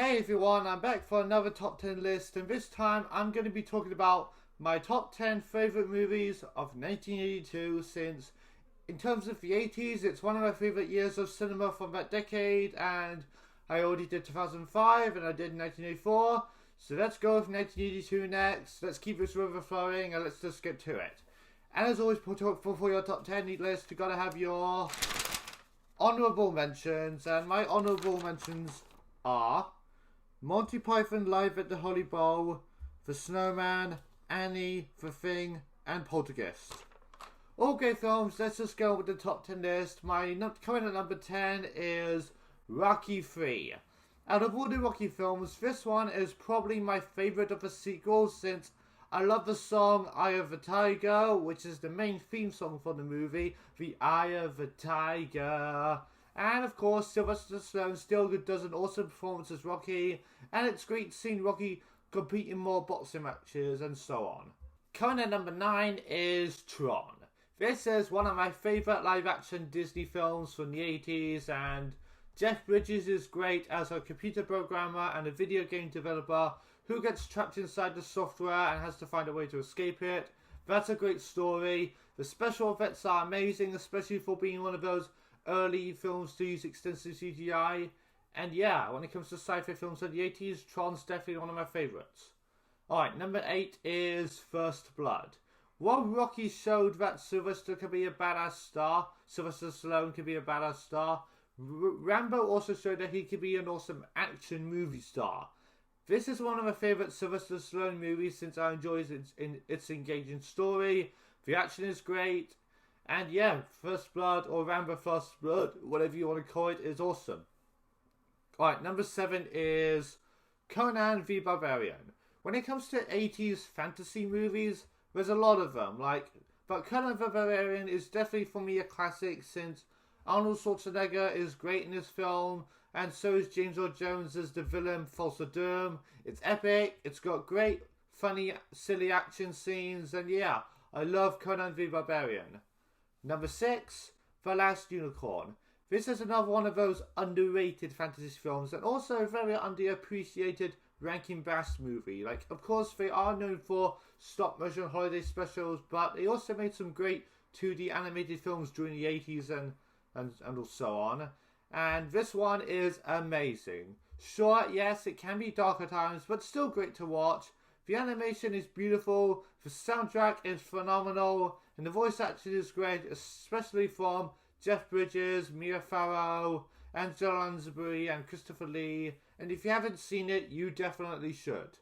Hey everyone, I'm back for another top 10 list, and this time I'm going to be talking about my top 10 favourite movies of 1982, since in terms of the 80s, it's one of my favourite years of cinema from that decade, and I already did 2005 and I did 1984, so let's go with 1982 next. Let's keep this river flowing and let's just get to it. And as always, for your top 10 list, you gotta have your honourable mentions, and my honourable mentions are Monty Python Live at the Holly Bowl, The Snowman, Annie, The Thing, and Poltergeist. Okay films, let's just go with the top 10 list. My coming at number 10 is Rocky 3. Out of all the Rocky films, this one is probably my favourite of the sequels, since I love the song Eye of the Tiger, which is the main theme song for the movie, The Eye of the Tiger. And of course, Sylvester Stallone still does an awesome performance as Rocky, and it's great seeing Rocky compete in more boxing matches and so on. Coming at number 9 is Tron. This is one of my favourite live-action Disney films from the 80s, and Jeff Bridges is great as a computer programmer and a video game developer who gets trapped inside the software and has to find a way to escape it. That's a great story. The special effects are amazing, especially for being one of those early films to use extensive CGI. And yeah, when it comes to sci-fi films of the 80s, Tron's definitely one of my favourites. Alright, number 8 is First Blood. While Rocky showed that Sylvester can be a badass star, Sylvester Stallone can be a badass star, Rambo also showed that he could be an awesome action movie star. This is one of my favourite Sylvester Stallone movies, since I enjoy its engaging story. The action is great, and yeah, First Blood or Rambo First Blood, whatever you want to call it, is awesome. Alright, number 7 is Conan the Barbarian. When it comes to 80s fantasy movies, there's a lot of them, but Conan the Barbarian is definitely for me a classic, since Arnold Schwarzenegger is great in this film, and so is James Earl Jones as the villain False Doom. It's epic, it's got great, funny, silly action scenes, and yeah, I love Conan the Barbarian. Number 6, The Last Unicorn. This is another one of those underrated fantasy films, and also a very underappreciated Rankin Bass movie. Of course, they are known for stop-motion holiday specials, but they also made some great 2D animated films during the 80s and so on. And this one is amazing. Sure, yes, it can be dark at times, but still great to watch. The animation is beautiful, the soundtrack is phenomenal, and the voice acting is great, especially from Jeff Bridges, Mia Farrow, Angela Lansbury, and Christopher Lee. And if you haven't seen it, you definitely should.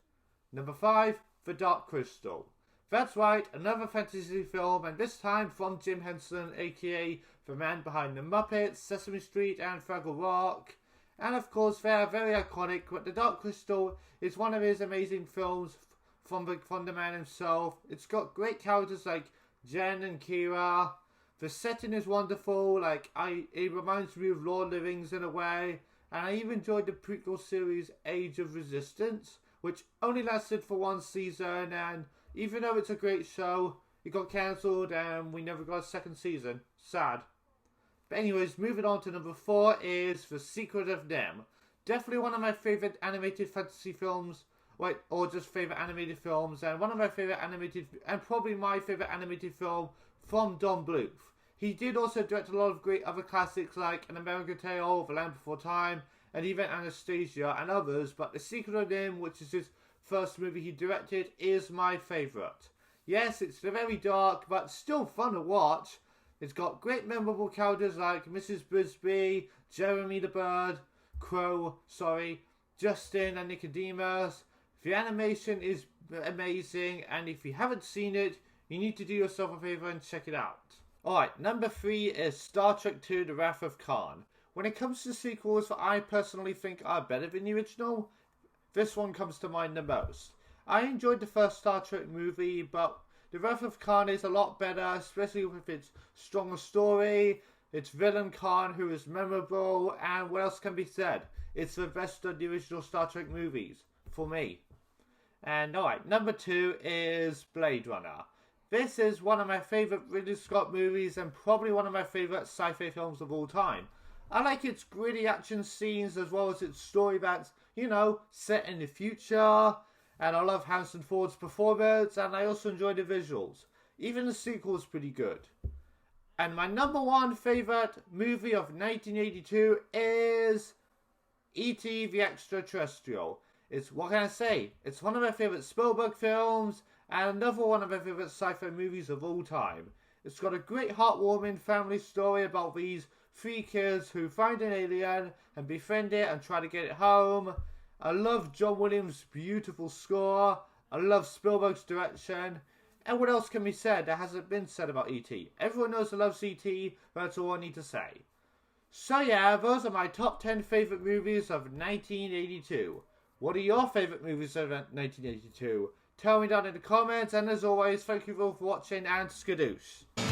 Number 5, The Dark Crystal. That's right, another fantasy film, and this time from Jim Henson, aka the man behind The Muppets, Sesame Street, and Fraggle Rock. And of course, they are very iconic, but The Dark Crystal is one of his amazing films from the man himself. It's got great characters like Jen and Kira. The setting is wonderful, it reminds me of Lord of the Rings in a way. And I even enjoyed the prequel series Age of Resistance, which only lasted for one season, and even though it's a great show, it got cancelled and we never got a second season. Sad. But anyways, moving on to number 4 is The Secret of NIMH. Definitely one of my favourite animated fantasy films, or just favourite animated films, and one of my favourite animated, and probably my favourite animated film from Don Bluth. He did also direct a lot of great other classics like An American Tail, The Land Before Time, and even Anastasia and others, but The Secret of NIMH, which is his first movie he directed, is my favourite. Yes, it's very dark, but still fun to watch. It's got great memorable characters like Mrs. Brisby, Jeremy the Bird, Justin and Nicodemus. The animation is amazing, and if you haven't seen it, you need to do yourself a favour and check it out. Alright, number 3 is Star Trek II The Wrath of Khan. When it comes to sequels that I personally think are better than the original, this one comes to mind the most. I enjoyed the first Star Trek movie, but The Wrath of Khan is a lot better, especially with its stronger story, its villain Khan who is memorable, and what else can be said? It's the best of the original Star Trek movies, for me. And alright, number 2 is Blade Runner. This is one of my favourite Ridley Scott movies and probably one of my favourite sci-fi films of all time. I like its gritty action scenes as well as its story that's, set in the future. And I love Harrison Ford's performance, and I also enjoy the visuals. Even the sequel is pretty good. And my number one favorite movie of 1982 is E.T. the Extraterrestrial. What can I say? It's one of my favorite Spielberg films and another one of my favorite sci-fi movies of all time. It's got a great heartwarming family story about these three kids who find an alien and befriend it and try to get it home. I love John Williams' beautiful score. I love Spielberg's direction. And what else can be said that hasn't been said about E.T.? Everyone knows I love E.T., but that's all I need to say. So yeah, those are my top 10 favourite movies of 1982. What are your favourite movies of 1982? Tell me down in the comments, and as always, thank you all for watching, and skadoosh.